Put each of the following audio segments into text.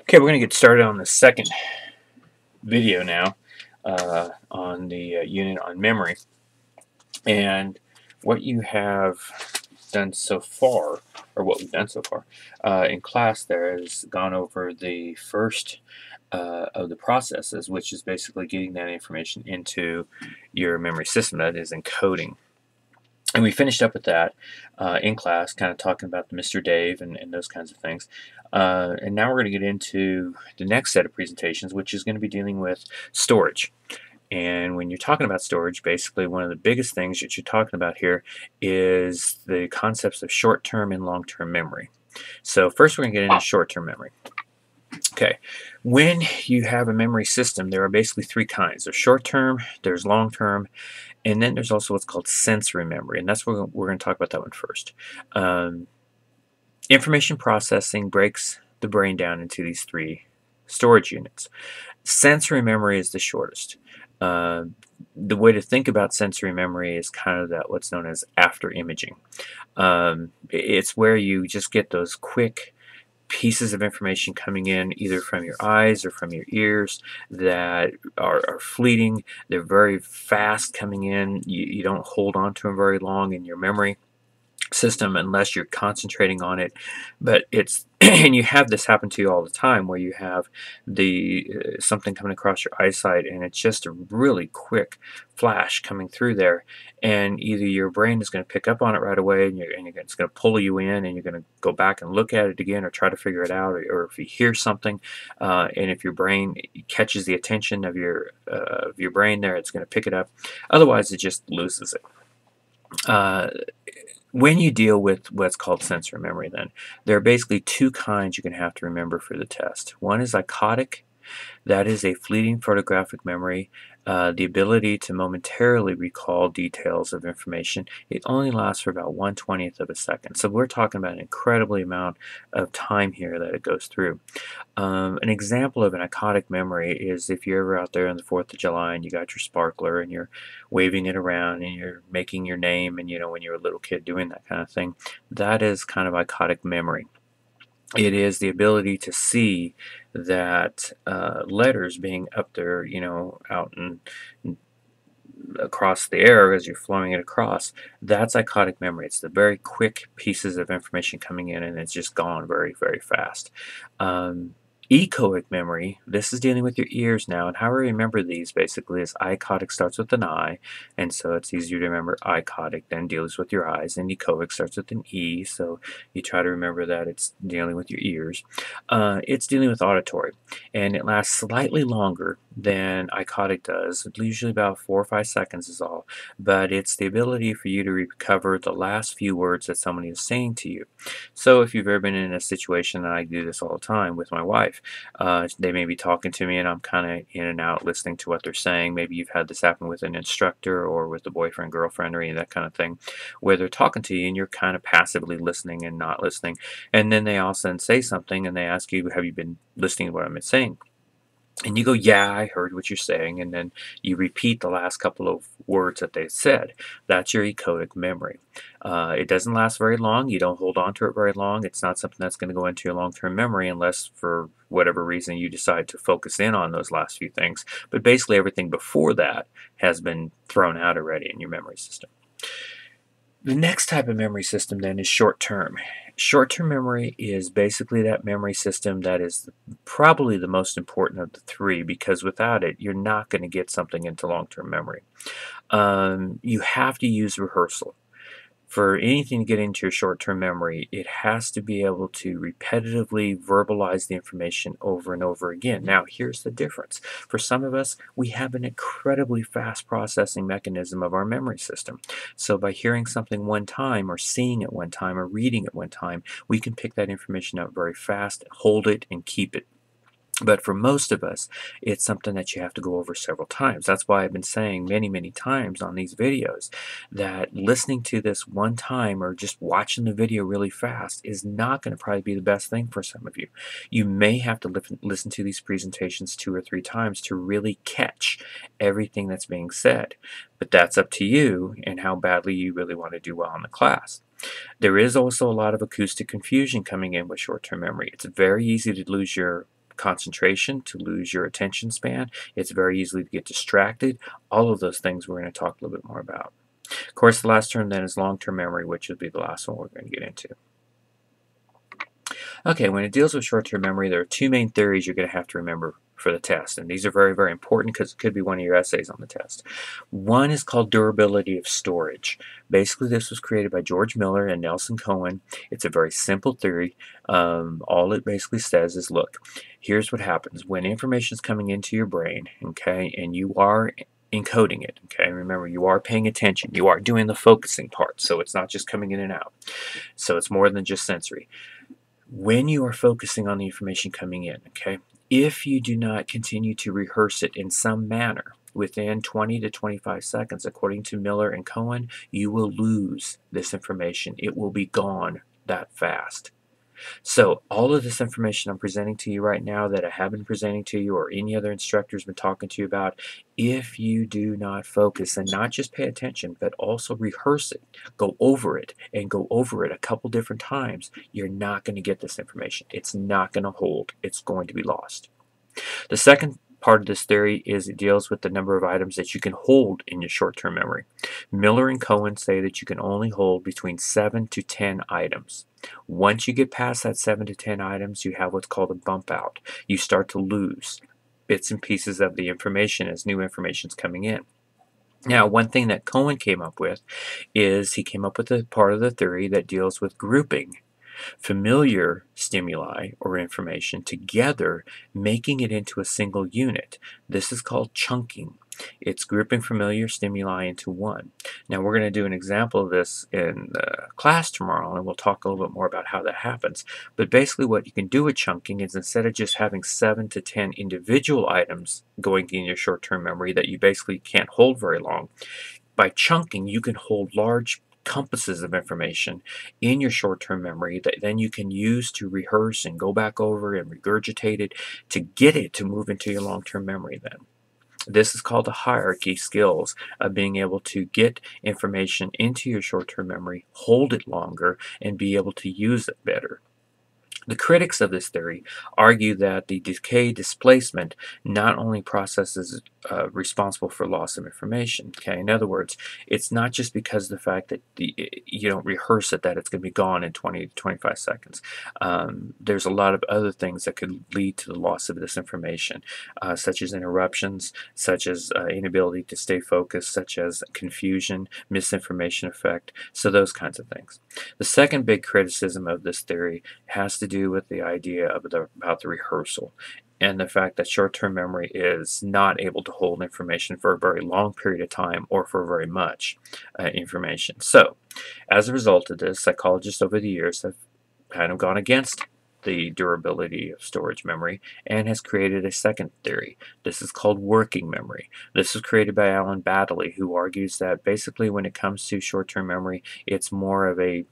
Okay, we're going to get started on the second video now on the unit on memory. And what you have done so far, or what we've done so far in class there, is gone over the first of the processes, which is basically getting that information into your memory system, that is encoding. And we finished up with that in class, kind of talking about the Mr. Dave and those kinds of things. And now we're going to get into the next set of presentations, which is going to be dealing with storage. And when you're talking about storage, basically one of the biggest things that you're talking about here is the concepts of short-term and long-term memory. So first we're going to get into short-term memory. Okay, when you have a memory system, there are basically three kinds. There's short-term, there's long-term, and then there's also what's called sensory memory, and that's what we're going to talk about that one first. Information processing breaks the brain down into these three storage units. Sensory memory is the shortest. The way to think about sensory memory is kind of that what's known as after imaging. It's where you just get those quick pieces of information coming in either from your eyes or from your ears that are fleeting. They're very fast coming in. You don't hold on to them very long in your memory system unless you're concentrating on it. But it's and you have this happen to you all the time where you have the something coming across your eyesight and it's just a really quick flash coming through there, and either your brain is going to pick up on it right away and it's going to pull you in and you're going to go back and look at it again or try to figure it out, or if you hear something and if your brain catches the attention of your brain there, it's going to pick it up. Otherwise it just loses it. When you deal with what's called sensory memory, then there are basically two kinds you're going to have to remember for the test. One is eicotic. That is a fleeting photographic memory, the ability to momentarily recall details of information. It only lasts for about 1/20th of a second. So we're talking about an incredibly amount of time here that it goes through. An example of an eicotic memory is if you're ever out there on the 4th of July and you got your sparkler and you're waving it around and you're making your name, and when you're a little kid doing that kind of thing, that is kind of eicotic memory. It is the ability to see that letters being up there, out and across the air as you're flowing it across. That's eicotic memory. It's the very quick pieces of information coming in and it's just gone very, very fast. Echoic memory, this is dealing with your ears now, and how we remember these basically is eicotic starts with an I, and so it's easier to remember eicotic, then deals with your eyes, and echoic starts with an E, so you try to remember that it's dealing with your ears. It's dealing with auditory, and it lasts slightly longer than eicotic does, usually about 4 or 5 seconds is all, but it's the ability for you to recover the last few words that somebody is saying to you. So if you've ever been in a situation, and I do this all the time with my wife, they may be talking to me and I'm kind of in and out listening to what they're saying. Maybe you've had this happen with an instructor or with a boyfriend, girlfriend, or any of that kind of thing, where they're talking to you and you're kind of passively listening and not listening. And then they all of a sudden say something and they ask you, have you been listening to what I'm saying? And you go, yeah, I heard what you're saying, and then you repeat the last couple of words that they said. That's your echoic memory. It doesn't last very long. You don't hold on to it very long. It's not something that's going to go into your long-term memory unless for whatever reason you decide to focus in on those last few things. But basically everything before that has been thrown out already in your memory system. The next type of memory system then is short-term. Short-term memory is basically that memory system that is probably the most important of the three, because without it, you're not going to get something into long-term memory. You have to use rehearsal. For anything to get into your short-term memory, it has to be able to repetitively verbalize the information over and over again. Now, here's the difference. For some of us, we have an incredibly fast processing mechanism of our memory system. So by hearing something one time or seeing it one time or reading it one time, we can pick that information up very fast, hold it, and keep it. But for most of us, it's something that you have to go over several times. That's why I've been saying many, many times on these videos that listening to this one time or just watching the video really fast is not going to probably be the best thing for some of you. You may have to listen to these presentations 2 or 3 times to really catch everything that's being said. But that's up to you and how badly you really want to do well in the class. There is also a lot of acoustic confusion coming in with short-term memory. It's very easy to lose your concentration, to lose your attention span. It's very easy to get distracted. All of those things we're going to talk a little bit more about. Of course, the last term then is long-term memory, which will be the last one we're going to get into. Okay, when it deals with short-term memory, there are two main theories you're going to have to remember for the test, and these are very, very important because it could be one of your essays on the test. One is called durability of storage. Basically, this was created by George Miller and Nelson Cohen. It's a very simple theory. All it basically says is, look, here's what happens. When information is coming into your brain, okay, and you are encoding it, okay, remember, you are paying attention. You are doing the focusing part, so it's not just coming in and out. So it's more than just sensory. When you are focusing on the information coming in, okay, if you do not continue to rehearse it in some manner within 20 to 25 seconds, according to Miller and Cohen, you will lose this information. It will be gone that fast. So all of this information I'm presenting to you right now that I have been presenting to you or any other instructor's been talking to you about, if you do not focus and not just pay attention, but also rehearse it, go over it, and go over it a couple different times, you're not going to get this information. It's not going to hold. It's going to be lost. The second part of this theory is it deals with the number of items that you can hold in your short-term memory. Miller and Cohen say that you can only hold between 7 to 10 items. Once you get past that 7 to 10 items, you have what's called a bump out. You start to lose bits and pieces of the information as new information is coming in. Now, one thing that Cohen came up with is he came up with a part of the theory that deals with grouping familiar stimuli or information together, making it into a single unit. This is called chunking. It's grouping familiar stimuli into one. Now we're going to do an example of this in class tomorrow, and we'll talk a little bit more about how that happens. But basically what you can do with chunking is instead of just having 7 to 10 individual items going in your short-term memory that you basically can't hold very long, by chunking you can hold large compasses of information in your short-term memory that then you can use to rehearse and go back over and regurgitate it to get it to move into your long-term memory then. This is called the hierarchy skills of being able to get information into your short-term memory, hold it longer, and be able to use it better. The critics of this theory argue that the decay displacement not only processes responsible for loss of information. Okay, in other words, it's not just because of the fact that you don't rehearse it that it's going to be gone in 20 to 25 seconds. There's a lot of other things that could lead to the loss of this information, such as interruptions, such as inability to stay focused, such as confusion, misinformation effect, so those kinds of things. The second big criticism of this theory has to do with the idea of about the rehearsal and the fact that short-term memory is not able to hold information for a very long period of time or for very much information. So, as a result of this, psychologists over the years have kind of gone against the durability of storage memory and has created a second theory. This is called working memory. This was created by Alan Baddeley, who argues that basically when it comes to short-term memory, it's more of a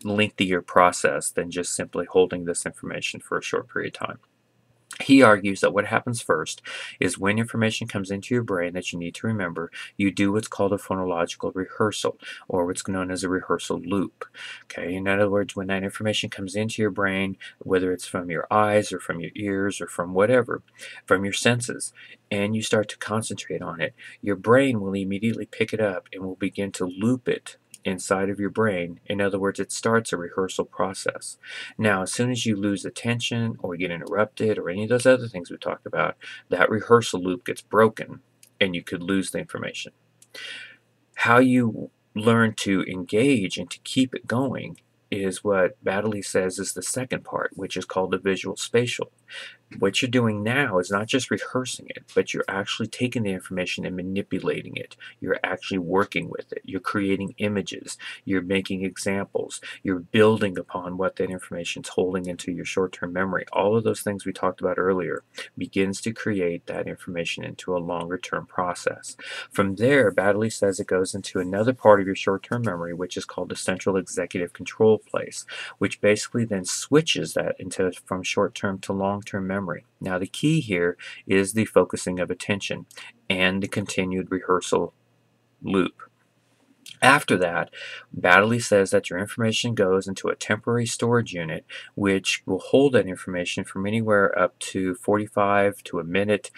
lengthier process than just simply holding this information for a short period of time. He argues that what happens first is when information comes into your brain that you need to remember, you do what's called a phonological rehearsal, or what's known as a rehearsal loop. Okay, in other words, when that information comes into your brain, whether it's from your eyes or from your ears or from whatever, from your senses, and you start to concentrate on it, your brain will immediately pick it up and will begin to loop it inside of your brain. In other words, it starts a rehearsal process. Now, as soon as you lose attention or get interrupted or any of those other things we talked about, that rehearsal loop gets broken and you could lose the information. How you learn to engage and to keep it going is what Baddeley says is the second part, which is called the visual spatial. What you're doing now is not just rehearsing it, but you're actually taking the information and manipulating it. You're actually working with it. You're creating images. You're making examples. You're building upon what that information is holding into your short-term memory. All of those things we talked about earlier begins to create that information into a longer-term process. From there, Baddeley says it goes into another part of your short-term memory, which is called the central executive control place, which basically then switches that into from short-term to long-term memory. Now the key here is the focusing of attention and the continued rehearsal loop. After that, Baddeley says that your information goes into a temporary storage unit, which will hold that information from anywhere up to 45 to a minute.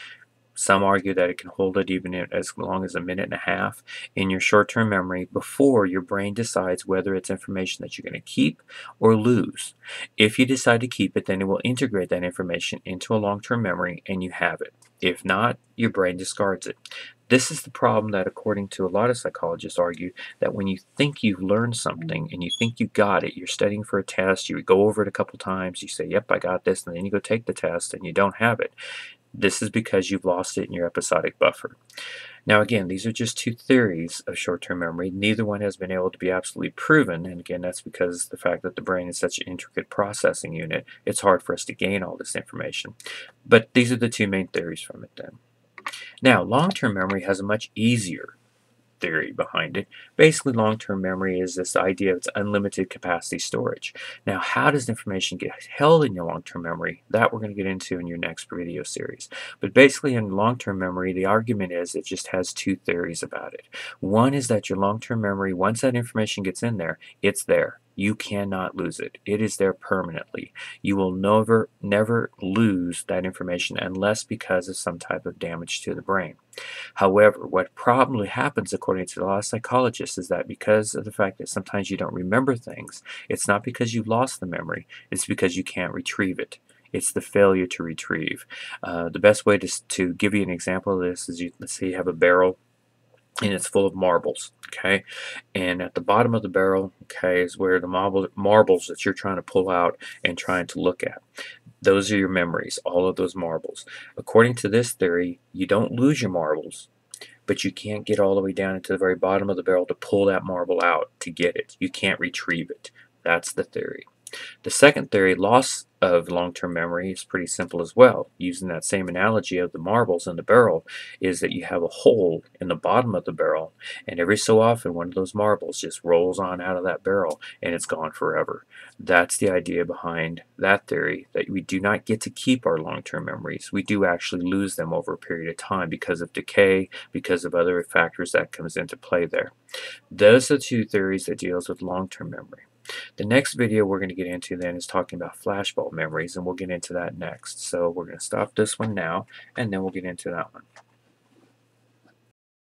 Some argue that it can hold it even as long as a minute and a half in your short-term memory before your brain decides whether it's information that you're going to keep or lose. If you decide to keep it, then it will integrate that information into a long-term memory and you have it. If not, your brain discards it. This is the problem that, according to a lot of psychologists, argue that when you think you've learned something and you think you got it, you're studying for a test, you go over it a couple times, you say, yep, I got this, and then you go take the test and you don't have it. This is because you've lost it in your episodic buffer. Now again, these are just two theories of short-term memory. Neither one has been able to be absolutely proven, and again, that's because the fact that the brain is such an intricate processing unit, it's hard for us to gain all this information. But these are the two main theories from it then. Now, long-term memory has a much easier theory behind it. Basically, long-term memory is this idea of its unlimited capacity storage. Now, how does information get held in your long-term memory? That we're going to get into in your next video series. But basically, in long-term memory, the argument is it just has two theories about it. One is that your long-term memory, once that information gets in there, it's there. You cannot lose it. It is there permanently. You will never lose that information unless because of some type of damage to the brain. However, what probably happens, according to a lot of psychologists, is that because of the fact that sometimes you don't remember things, it's not because you lost the memory, it's because you can't retrieve it. It's the failure to retrieve. The best way to give you an example of this is, let's say you have a barrel and it's full of marbles, okay? And at the bottom of the barrel, okay, is where the marbles that you're trying to pull out and trying to look at. Those are your memories, all of those marbles. According to this theory, you don't lose your marbles, but you can't get all the way down into the very bottom of the barrel to pull that marble out to get it. You can't retrieve it. That's the theory. The second theory, loss of long-term memory, is pretty simple as well. Using that same analogy of the marbles in the barrel, is that you have a hole in the bottom of the barrel, and every so often one of those marbles just rolls on out of that barrel and it's gone forever. That's the idea behind that theory, that we do not get to keep our long-term memories. We do actually lose them over a period of time because of decay, because of other factors that comes into play there. Those are the two theories that deals with long-term memory. The next video we're going to get into then is talking about flashbulb memories, and we'll get into that next. So we're going to stop this one now, and then we'll get into that one.